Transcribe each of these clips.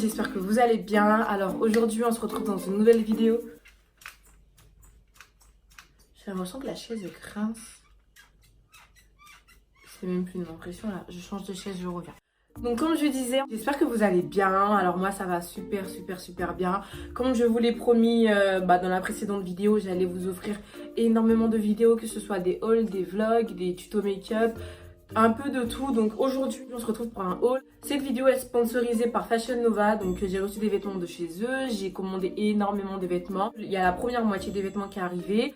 j'espère que vous allez bien. Alors aujourd'hui on se retrouve dans une nouvelle vidéo. J'ai l'impression que la chaise grince. C'est même plus une impression là, je change de chaise, je reviens. Donc comme je disais, j'espère que vous allez bien. Alors moi ça va super bien. Comme je vous l'ai promis dans la précédente vidéo, j'allais vous offrir énormément de vidéos, que ce soit des hauls, des vlogs, des tutos make-up, un peu de tout. Donc aujourd'hui on se retrouve pour un haul. Cette vidéo est sponsorisée par Fashion Nova. Donc j'ai reçu des vêtements de chez eux. J'ai commandé énormément de vêtements. Il y a la première moitié des vêtements qui est arrivée.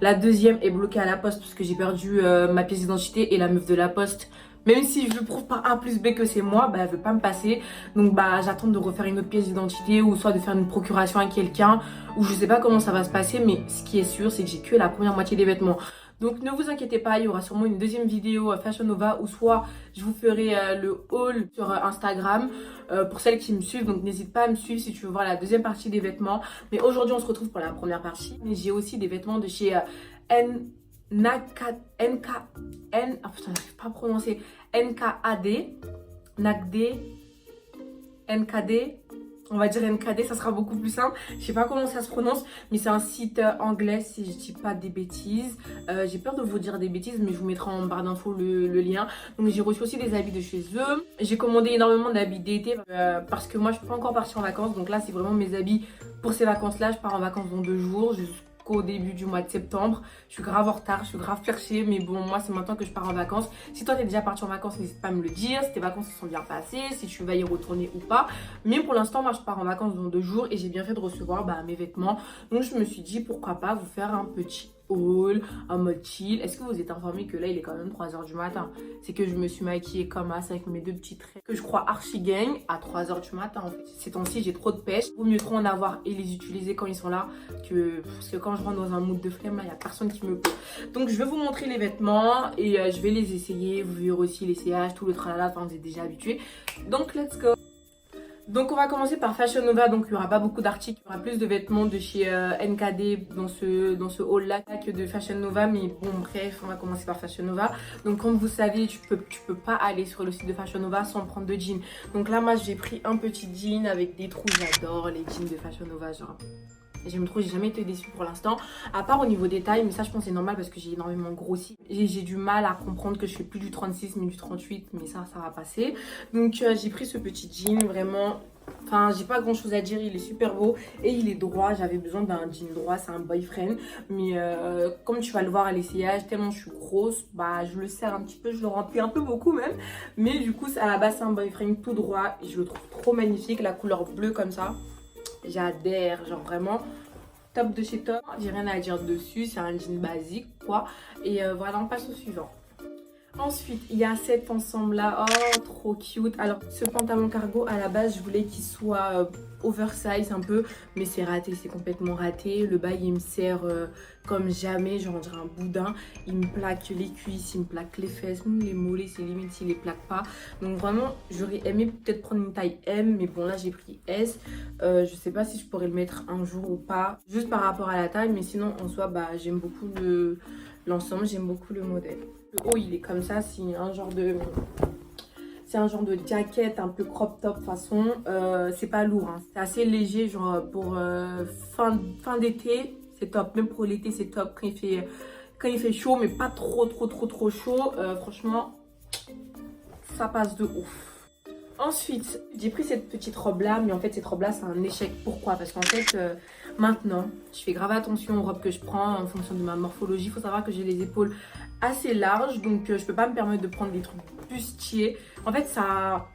La deuxième est bloquée à la poste parce que j'ai perdu ma pièce d'identité et la meuf de la poste, même si je prouve par A plus B que c'est moi, bah elle veut pas me passer. Donc bah j'attends de refaire une autre pièce d'identité ou soit de faire une procuration à quelqu'un, ou je sais pas comment ça va se passer, mais ce qui est sûr c'est que j'ai que la première moitié des vêtements. Donc ne vous inquiétez pas, il y aura sûrement une deuxième vidéo Fashion Nova, ou soit je vous ferai le haul sur Instagram pour celles qui me suivent. Donc n'hésite pas à me suivre si tu veux voir la deuxième partie des vêtements. Mais aujourd'hui on se retrouve pour la première partie. Mais j'ai aussi des vêtements de chez ah putain, j'arrive pas à prononcer. NKAD, NAKD, NKD. On va dire NKD, ça sera beaucoup plus simple. Je sais pas comment ça se prononce, mais c'est un site anglais si je dis pas des bêtises. J'ai peur de vous dire des bêtises, mais je vous mettrai en barre d'infos le lien. Donc j'ai reçu aussi des habits de chez eux. J'ai commandé énormément d'habits d'été parce que moi je suis pas encore partie en vacances. Donc là c'est vraiment mes habits pour ces vacances-là. Je pars en vacances dans 2 jours jusqu'au début du mois de septembre. Je suis grave en retard, je suis grave perchée, mais bon, moi c'est maintenant que je pars en vacances. Si toi t'es déjà parti en vacances, n'hésite pas à me le dire, si tes vacances se sont bien passées, si tu vas y retourner ou pas. Mais pour l'instant, moi je pars en vacances dans 2 jours et j'ai bien fait de recevoir mes vêtements. Donc je me suis dit pourquoi pas vous faire un petit haul en mode chill. Est-ce que vous êtes informé que là il est quand même 3h du matin? C'est que je me suis maquillée comme as avec mes 2 petits traits que je crois archi gang à 3h du matin en fait. Ces temps-ci j'ai trop de pêche. Vaut mieux trop en avoir et les utiliser quand ils sont là parce que quand je rentre dans un mood de flemme là, il n'y a personne qui me peut. Donc je vais vous montrer les vêtements et je vais les essayer. Vous verrez aussi l'essayage, tout le tralala, enfin vous êtes déjà habitués. Donc let's go. Donc on va commencer par Fashion Nova. Donc il n'y aura pas beaucoup d'articles, il y aura plus de vêtements de chez NKD dans ce haul là que de Fashion Nova. Mais bon bref, on va commencer par Fashion Nova. Donc comme vous savez, tu peux pas aller sur le site de Fashion Nova sans prendre de jeans. Donc là moi j'ai pris un petit jean avec des trous. J'adore les jeans de Fashion Nova, genre j'aime trop, j'ai jamais été déçue pour l'instant. À part au niveau des tailles, mais ça je pense c'est normal parce que j'ai énormément grossi. J'ai du mal à comprendre que je fais plus du 36 mais du 38, mais ça va passer. Donc j'ai pris ce petit jean, vraiment. Enfin, j'ai pas grand chose à dire, il est super beau et il est droit. J'avais besoin d'un jean droit, c'est un boyfriend. Mais comme tu vas le voir à l'essayage, tellement je suis grosse, bah je le serre un petit peu, je le remplis un peu beaucoup même. Mais du coup, à la base, c'est un boyfriend tout droit et je le trouve trop magnifique. La couleur bleue comme ça, j'adhère, genre vraiment top de chez top. J'ai rien à dire dessus, c'est un jean basique quoi. Et voilà, on passe au suivant. Ensuite, il y a cet ensemble là, oh trop cute. Alors ce pantalon cargo à la base je voulais qu'il soit oversize un peu, mais c'est raté, c'est complètement raté. Le bas il me sert comme jamais, genre on dirait un boudin. Il me plaque les cuisses, il me plaque les fesses, même les mollets, c'est limite s'il les plaque pas. Donc vraiment j'aurais aimé peut-être prendre une taille M, mais bon là j'ai pris S. Je sais pas si je pourrais le mettre un jour ou pas, juste par rapport à la taille, mais sinon en soi j'aime beaucoup l'ensemble, j'aime beaucoup le modèle. Le haut il est comme ça, c'est un genre de jacket un peu crop top façon. C'est pas lourd, hein. C'est assez léger, genre pour fin d'été c'est top, même pour l'été c'est top quand il fait chaud, mais pas trop chaud. Franchement ça passe de ouf. Ensuite, j'ai pris cette petite robe là, mais en fait cette robe là c'est un échec. Pourquoi? Parce qu'en fait maintenant je fais grave attention aux robes que je prends en fonction de ma morphologie. Il faut savoir que j'ai les épaules assez larges, donc je peux pas me permettre de prendre des trucs bustiers. En fait ça...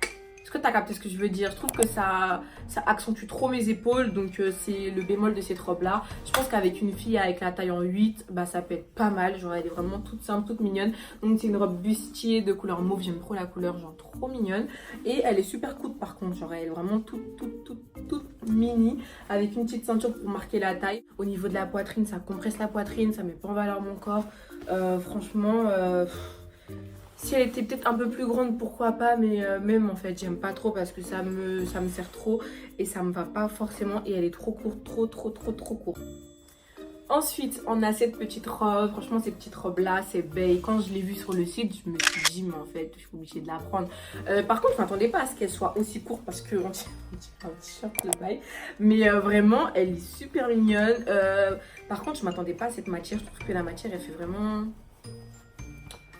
Est-ce que tu as capté ce que je veux dire? Je trouve que ça accentue trop mes épaules, donc c'est le bémol de cette robe là. Je pense qu'avec une fille avec la taille en 8, ça peut être pas mal. Genre elle est vraiment toute simple, toute mignonne. Donc c'est une robe bustier de couleur mauve, j'aime trop la couleur, genre trop mignonne. Et elle est super courte par contre, genre elle est vraiment toute mini, avec une petite ceinture pour marquer la taille. Au niveau de la poitrine, ça compresse la poitrine, ça met pas en valeur mon corps. Franchement... si elle était peut-être un peu plus grande, pourquoi pas, mais même en fait, j'aime pas trop parce que ça me sert trop et ça me va pas forcément et elle est trop courte, trop courte. Ensuite, on a cette petite robe. Franchement, cette petite robe-là, c'est bae. Quand je l'ai vue sur le site, je me suis dit, mais en fait, je suis obligée de la prendre. Par contre, je m'attendais pas à ce qu'elle soit aussi courte parce qu'on dirait un t-shirt de bail. Mais vraiment, elle est super mignonne. Par contre, je m'attendais pas à cette matière. Je trouve que la matière, elle fait vraiment...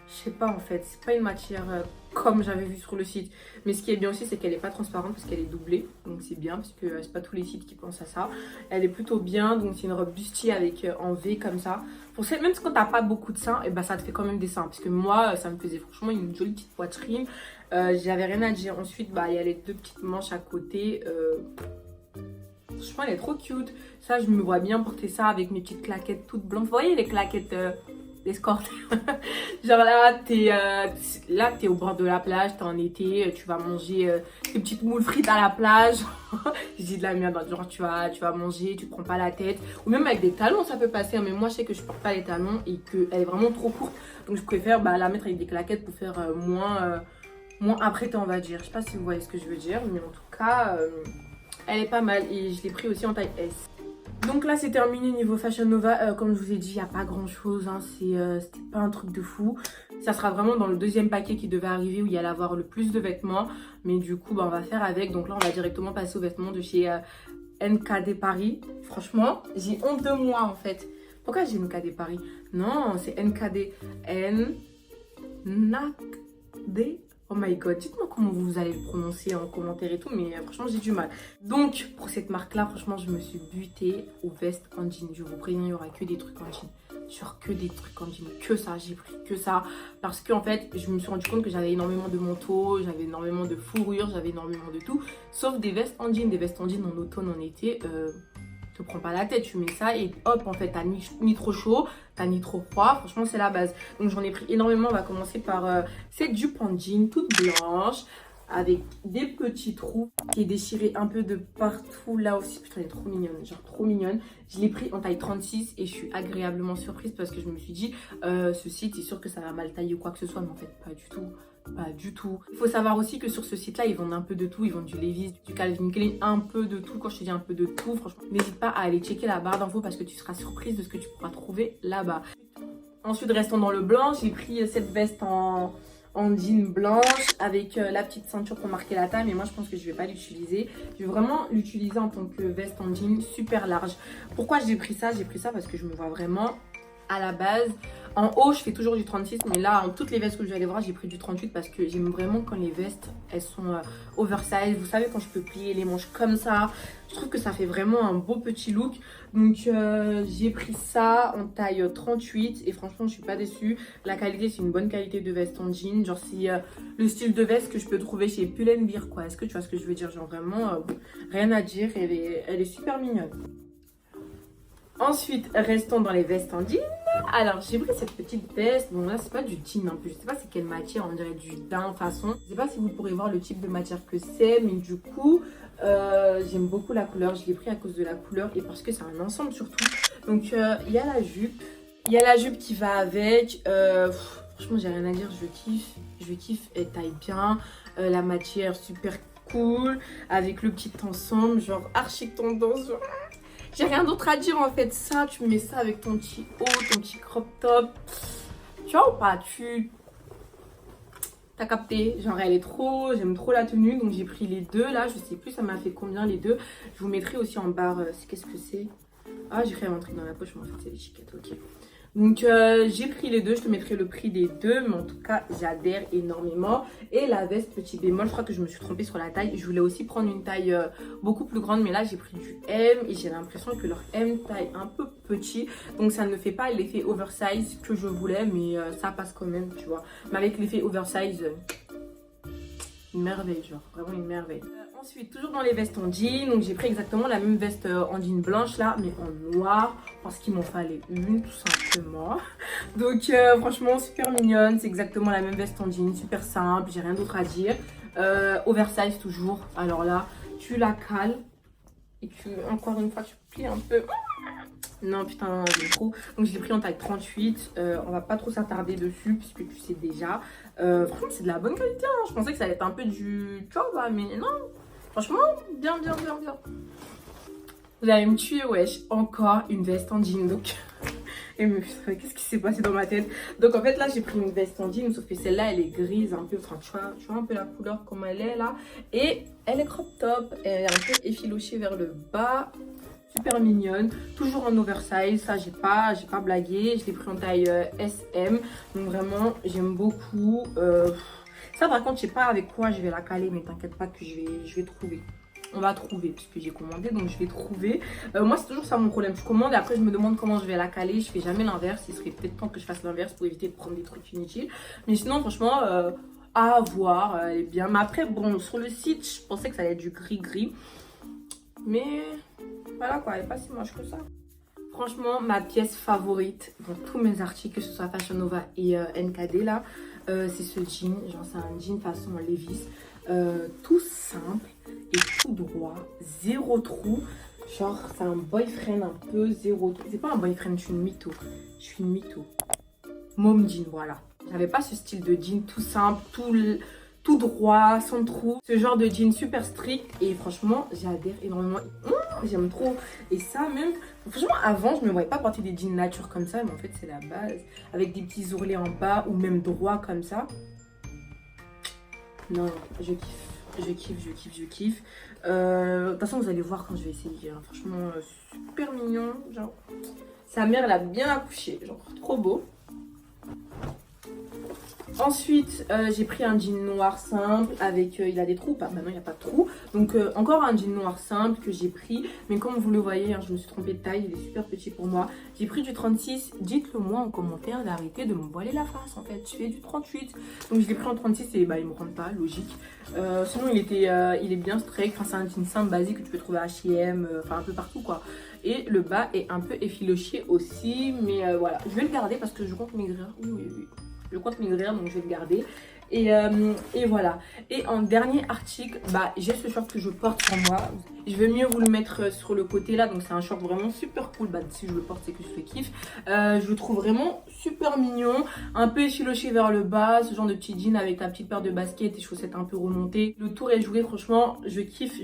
Je sais pas en fait, c'est pas une matière comme j'avais vu sur le site. Mais ce qui est bien aussi, c'est qu'elle est pas transparente parce qu'elle est doublée. Donc c'est bien parce que c'est pas tous les sites qui pensent à ça. Elle est plutôt bien, donc c'est une robe bustier avec en V comme ça. Pour celle, même quand t'as pas beaucoup de seins, et ben ça te fait quand même des seins. Parce que moi, ça me faisait franchement une jolie petite poitrine. J'avais rien à dire. Ensuite, bah il y a les deux petites manches à côté. Franchement, elle est trop cute. Ça, je me vois bien porter ça avec mes petites claquettes toutes blanches. Vous voyez les claquettes escorte. Genre là, t'es au bord de la plage, t'es en été, tu vas manger tes petites moules frites à la plage. Je dis de la merde, genre tu vas manger, tu te prends pas la tête. Ou même avec des talons, ça peut passer. Mais moi, je sais que je porte pas les talons et qu'elle est vraiment trop courte. Donc je préfère la mettre avec des claquettes pour faire moins apprêtée, on va dire. Je sais pas si vous voyez ce que je veux dire, mais en tout cas, elle est pas mal. Et je l'ai pris aussi en taille S. Donc là c'est terminé niveau Fashion Nova, comme je vous ai dit, il n'y a pas grand chose, hein. C'était pas un truc de fou. Ça sera vraiment dans le deuxième paquet qui devait arriver où il y allait avoir le plus de vêtements. Mais du coup on va faire avec, donc là on va directement passer aux vêtements de chez NKD Paris. Franchement j'ai honte de moi en fait. Pourquoi j'ai NKD Paris? Non, c'est NKD. NKD. Oh my god, dites-moi comment vous allez le prononcer en commentaire et tout, mais franchement j'ai du mal. Donc pour cette marque là, franchement je me suis butée aux vestes en jean. Je vous préviens, il n'y aura que des trucs en jean. Genre que des trucs en jean, que ça, j'ai pris que ça. Parce qu'en fait, je me suis rendu compte que j'avais énormément de manteaux, j'avais énormément de fourrures, j'avais énormément de tout. Sauf des vestes en jean, en automne, en été. Te prends pas la tête, tu mets ça et hop, en fait, t'as ni trop chaud, t'as ni trop froid. Franchement, c'est la base. Donc, j'en ai pris énormément. On va commencer par cette jupe en jean toute blanche avec des petits trous qui est déchirée un peu de partout là aussi. Putain, elle est trop mignonne, genre trop mignonne. Je l'ai pris en taille 36 et je suis agréablement surprise parce que je me suis dit, ce site, c'est sûr que ça va mal tailler ou quoi que ce soit, mais en fait, pas du tout. Pas du tout. Il faut savoir aussi que sur ce site là ils vendent un peu de tout. Ils vendent du Levi's, du Calvin Klein, un peu de tout. Quand je te dis un peu de tout, franchement n'hésite pas à aller checker la barre d'infos parce que tu seras surprise de ce que tu pourras trouver là-bas. Ensuite restons dans le blanc. J'ai pris cette veste en jean blanche avec la petite ceinture pour marquer la taille, mais moi je pense que je vais pas l'utiliser. Je vais vraiment l'utiliser en tant que veste en jean super large. Pourquoi j'ai pris ça? J'ai pris ça parce que je me vois vraiment à la base. En haut, je fais toujours du 36, mais là, en toutes les vestes que je vais aller voir, j'ai pris du 38 parce que j'aime vraiment quand les vestes, elles sont oversize. Vous savez, quand je peux plier les manches comme ça, je trouve que ça fait vraiment un beau petit look. Donc, j'ai pris ça en taille 38 et franchement, je suis pas déçue. La qualité, c'est une bonne qualité de veste en jean. Genre, c'est le style de veste que je peux trouver chez Pull&Bear, quoi. Est-ce que tu vois ce que je veux dire? Genre, vraiment, rien à dire. Elle est super mignonne. Ensuite, restons dans les vestes en jean. Alors, j'ai pris cette petite veste. Bon, là, c'est pas du jean en plus. Je sais pas c'est quelle matière. On dirait du daim façon. Je sais pas si vous pourrez voir le type de matière que c'est. Mais du coup, j'aime beaucoup la couleur. Je l'ai pris à cause de la couleur et parce que c'est un ensemble surtout. Donc, il y a la jupe. Il y a la jupe qui va avec. Franchement, j'ai rien à dire. Je kiffe. Je kiffe. Elle taille bien. La matière super cool. Avec le petit ensemble. Genre archi tendance. Genre... J'ai rien d'autre à dire en fait. Ça, tu mets ça avec ton petit haut, ton petit crop top. Tu vois ou pas? T'as capté? Genre elle est trop... J'aime trop la tenue. Donc j'ai pris les deux là. Je sais plus ça m'a fait combien les deux. Je vous mettrai aussi en barre. Qu'est-ce que c'est? Ah, j'ai fait un truc dans la poche. Mais en fait c'est l'étiquette. Ok. Donc j'ai pris les deux, je te mettrai le prix des deux, mais en tout cas j'adhère énormément. Et la veste petit bémol, je crois que je me suis trompée sur la taille. Je voulais aussi prendre une taille beaucoup plus grande, mais là j'ai pris du M et j'ai l'impression que leur M taille un peu petit. Donc ça ne fait pas l'effet oversize que je voulais, mais ça passe quand même, tu vois. Mais avec l'effet oversize, une merveille, genre vraiment une merveille. Ensuite, toujours dans les vestes en jean, donc j'ai pris exactement la même veste en jean blanche là, mais en noir, parce qu'il m'en fallait une tout simplement. Donc franchement super mignonne, c'est exactement la même veste en jean, super simple, j'ai rien d'autre à dire. Oversize toujours, alors là, tu la cales et tu, encore une fois, tu plies un peu. Non putain, j'aime trop. Donc je l'ai pris en taille 38. On va pas trop s'attarder dessus puisque tu sais déjà. Franchement c'est de la bonne qualité hein. Je pensais que ça allait être un peu du... Tu vois bah, mais non. Franchement bien. Vous allez me tuer, wesh. Encore une veste en jean. Donc, et me qu'est-ce qui s'est passé dans ma tête? Donc en fait là j'ai pris une veste en jean, sauf que celle-là elle est grise un peu, enfin tu vois un peu la couleur comme elle est là. Et elle est crop top, elle est un peu effilochée vers le bas. Super mignonne, toujours en oversize, ça j'ai pas blagué, je l'ai pris en taille SM, donc vraiment j'aime beaucoup. Ça par contre je sais pas avec quoi je vais la caler, mais t'inquiète pas que je vais trouver. On va trouver puisque j'ai commandé, donc je vais trouver. Moi c'est toujours ça mon problème, je commande et après je me demande comment je vais la caler, je fais jamais l'inverse. Il serait peut-être temps que je fasse l'inverse pour éviter de prendre des trucs inutiles. Mais sinon franchement à voir, elle est bien. Mais après bon, sur le site je pensais que ça allait être du gris, mais voilà quoi, elle est pas si moche que ça. Franchement, ma pièce favorite dans tous mes articles, que ce soit Fashion Nova et NKD là, c'est ce jean. Genre c'est un jean façon Levi's, tout simple et tout droit, zéro trou. Genre c'est un boyfriend un peu zéro trou. C'est pas un boyfriend, je suis une mytho. Je suis une mytho. Mom jean, voilà. J'avais pas ce style de jean tout simple, tout droit, sans trou. Ce genre de jean super strict. Et franchement, j'adhère énormément. J'aime trop. Et ça même, franchement, avant, je ne me voyais pas porter des jeans nature comme ça. Mais en fait, c'est la base. Avec des petits ourlets en bas ou même droit comme ça. Non, je kiffe. De toute façon, vous allez voir quand je vais essayer. Hein. Franchement, super mignon. Genre, sa mère, elle a bien accouché. Genre, trop beau. Ensuite, j'ai pris un jean noir simple avec, il a des trous, pas, bah non il n'y a pas de trous. Donc encore un jean noir simple que j'ai pris, mais comme vous le voyez, hein, je me suis trompée de taille, il est super petit pour moi. J'ai pris du 36, dites-le moi en commentaire d'arrêter de me voiler la face en fait, je fais du 38. Donc je l'ai pris en 36 et bah il me rentre pas, logique. Sinon il est bien straight, enfin, c'est un jean simple basique que tu peux trouver à H&M, enfin un peu partout quoi. Et le bas est un peu effiloché aussi, mais voilà, je vais le garder parce que je compte maigrir, oui. Je compte maigrir, donc je vais le garder. Et voilà. Et en dernier article, bah, j'ai ce short que je porte sur moi. Je vais mieux vous le mettre sur le côté là. Donc c'est un short vraiment super cool. Bah, si je le porte, c'est que je le kiffe. Je le trouve vraiment super mignon. Un peu effiloché vers le bas. Ce genre de petit jean avec la petite paire de baskets et chaussettes un peu remontées. Le tour est joué. Franchement, je kiffe.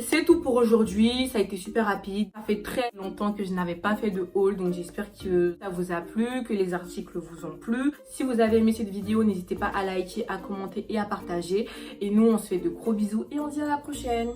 C'est tout pour aujourd'hui. Ça a été super rapide. Ça fait très longtemps que je n'avais pas fait de haul. Donc j'espère que ça vous a plu, que les articles vous ont plu. Si vous avez aimé cette vidéo, n'hésitez pas à liker, à commenter et à partager. Et nous, on se fait de gros bisous et on se dit à la prochaine.